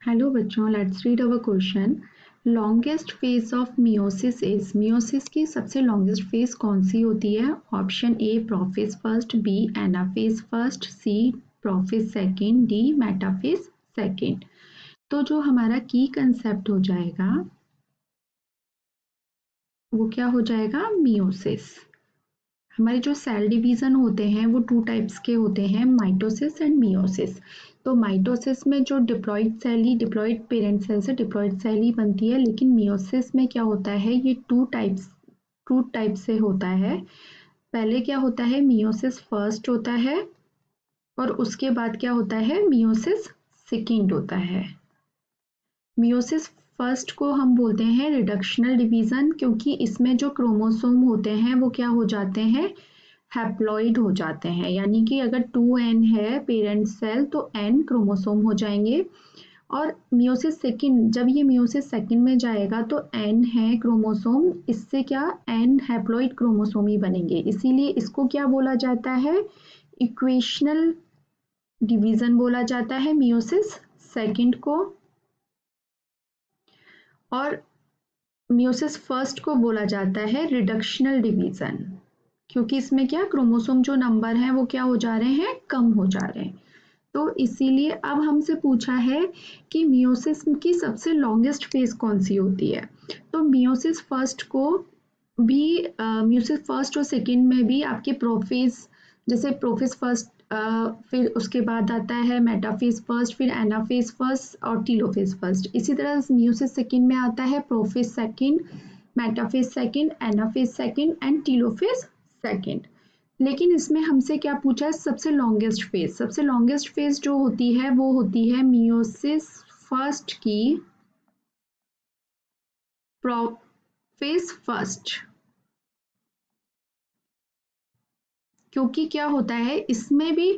Hello बच्चों, let's read our question. Longest phase of meiosis is, meiosis की सबसे longest phase कौन सी होती है? Option A prophase first, B anaphase first, C prophase second, D metaphase second. तो जो हमारा की कंसेप्ट हो जाएगा वो क्या हो जाएगा? मियोसिस। हमारे जो सेल डिवीजन होते हैं वो टू टाइप्स के होते हैं, माइटोसिस एंड मियोसिस। तो माइटोसिस में जो डिप्लॉइड सेल ही, डिप्लॉइड पेरेंट सेल से डिप्लॉइड सेल ही बनती है, लेकिन मियोसिस में क्या होता है, ये टू टाइप से होता है। पहले क्या होता है, मियोसिस फर्स्ट होता है और उसके बाद क्या होता है, मियोसिस सेकेंड होता है। मियोसिस फर्स्ट को हम बोलते हैं रिडक्शनल डिवीजन, क्योंकि इसमें जो क्रोमोसोम होते हैं वो क्या हो जाते हैं, हैप्लॉइड हो जाते हैं। यानी कि अगर 2n है पेरेंट सेल तो n क्रोमोसोम हो जाएंगे। और मियोसिस सेकंड, जब ये मियोसिस सेकंड में जाएगा तो n है क्रोमोसोम, इससे क्या n हैप्लॉइड क्रोमोसोम ही बनेंगे। इसीलिए इसको क्या बोला जाता है, इक्वेशनल डिवीजन बोला जाता है मियोसिस सेकंड को। और मियोसिस फर्स्ट को बोला जाता है रिडक्शनल डिवीजन, क्योंकि इसमें क्या क्रोमोसोम जो नंबर हैं वो क्या हो जा रहे हैं, कम हो जा रहे हैं। तो इसीलिए अब हमसे पूछा है कि मियोसिस की सबसे लॉन्गेस्ट फेज कौन सी होती है। तो मियोसिस फर्स्ट को भी मियोसिस फर्स्ट और सेकंड में भी आपके प्रोफेज, जैसे प्रोफेज फर्स्ट, फिर उसके बाद आता है मेटाफेज फर्स्ट, फिर एनाफेज फर्स्ट और टीलोफेज फर्स्ट। इसी तरह मियोसिस सेकंड में आता है prophase second, metaphase second, anaphase second and telophase second. लेकिन इसमें हमसे क्या पूछा है, सबसे लॉन्गेस्ट फेज। सबसे लॉन्गेस्ट फेज जो होती है वो होती है मियोसिस फर्स्ट की प्रोफेज फर्स्ट, क्योंकि क्या होता है इसमें भी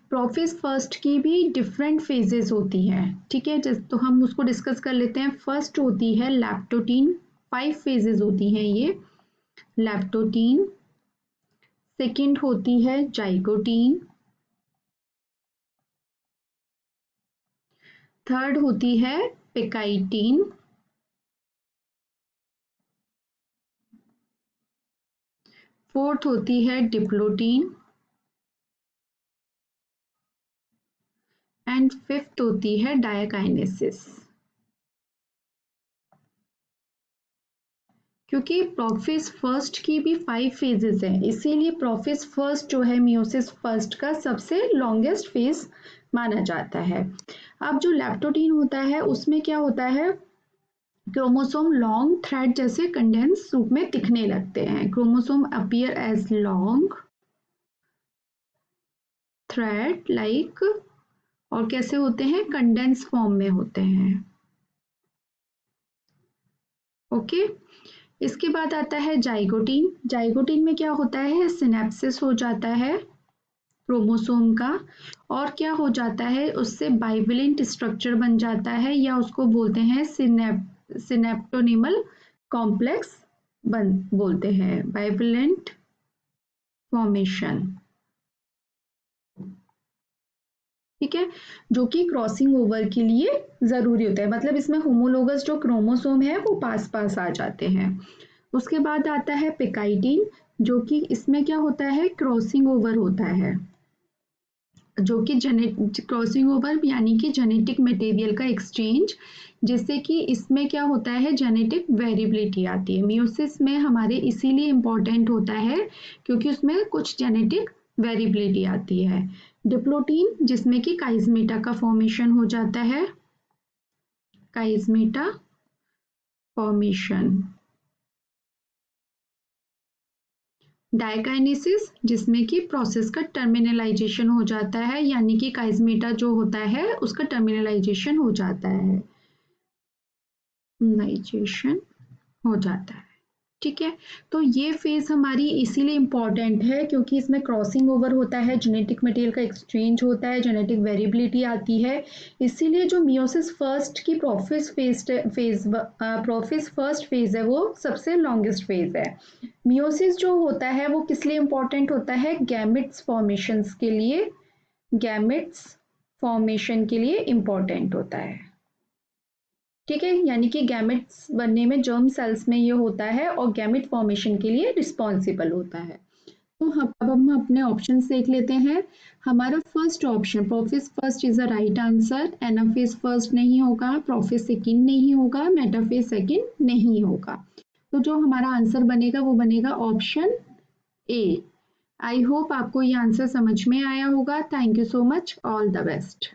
प्रोफेज फर्स्ट की भी डिफरेंट फेजेस होती हैं। ठीक है, तो हम उसको डिस्कस कर लेते हैं। फर्स्ट होती है लैप्टोटीन, 5 फेजेस होती हैं ये, लैप्टोटीन। सेकंड होती है जाइगोटीन। थर्ड होती है पेकाइटीन। फोर्थ होती है डिप्लोटीन एंड फिफ्थ होती है डायकाइनेसिस। क्योंकि प्रोफेज फर्स्ट की भी 5 फेजेस हैं, इसीलिए प्रोफेज फर्स्ट जो है मियोसिस फर्स्ट का सबसे लॉन्गेस्ट फेज माना जाता है। अब जो लैप्टोटीन होता है उसमें क्या होता है, क्रोमोसोम लॉन्ग थ्रेड जैसे कंडेंस रूप में दिखने लगते हैं। Chromosome appear as long thread like, और कैसे होते हैं, कंडेंस फॉर्म में होते हैं। ओके, इसके बाद आता है जाइगोटीन। जाइगोटीन में क्या होता है, सिनेप्सिस हो जाता है क्रोमोसोम का, और क्या हो जाता है, उससे बाइवेलेंट स्ट्रक्चर बन जाता है, या उसको बोलते हैं सिनेप्टोनिमल कॉम्प्लेक्स बन बोलते हैं, बाइवेलेंट फॉर्मेशन। ठीक है, जो कि क्रॉसिंग ओवर के लिए जरूरी होता है, मतलब इसमें होमोलोगस जो क्रोमोसोम है वो पास पास आ जाते हैं। उसके बाद आता है पिकाइटिन, जो कि इसमें क्या होता है, क्रॉसिंग ओवर होता है, जो कि क्रॉसिंग ओवर यानी कि जेनेटिक मटेरियल का एक्सचेंज, जिससे कि इसमें क्या होता है, जेनेटिक वेरिएबिलिटी आती है। मियोसिस में हमारे इसीलिए इम्पोर्टेंट होता है क्योंकि उसमें कुछ जेनेटिक वेरिएबिलिटी आती है। डिप्लोटीन, जिसमें कि काइजमेटा का फॉर्मेशन हो जाता है, काइजमेटा फॉर्मेशन। डायकाइनेसिस, जिसमें कि प्रोसेस का टर्मिनलाइजेशन हो जाता है, यानी कि काइजमेटा जो होता है उसका टर्मिनलाइजेशन हो जाता है, नाइजेशन हो जाता है। ठीक है, तो ये फेज हमारी इसीलिए इम्पॉर्टेंट है क्योंकि इसमें क्रॉसिंग ओवर होता है, जेनेटिक मटेरियल का एक्सचेंज होता है, जेनेटिक वेरिएबिलिटी आती है। इसीलिए जो मियोसिस फर्स्ट की प्रोफेज फर्स्ट फेज है वो सबसे लॉन्गेस्ट फेज है। मियोसिस जो होता है वो किस लिए इम्पोर्टेंट होता है, गैमेट्स फॉर्मेशंस के लिए, गैमेट्स फॉर्मेशन के लिए इम्पोर्टेंट होता है। ठीक है, यानी कि गैमेट्स बनने में जर्म सेल्स में ये होता है और गैमेट फॉर्मेशन के लिए रिस्पॉन्सिबल होता है। तो अब हम अपने ऑप्शन देख लेते हैं। हमारा first option profess first is the right answer, anaphase first नहीं होगा, प्रोफेस सेकंड नहीं होगा, मेटाफेज सेकंड नहीं होगा। तो जो हमारा आंसर बनेगा वो बनेगा ऑप्शन ए। आई होप आपको ये आंसर समझ में आया होगा। Thank you so much, all the best.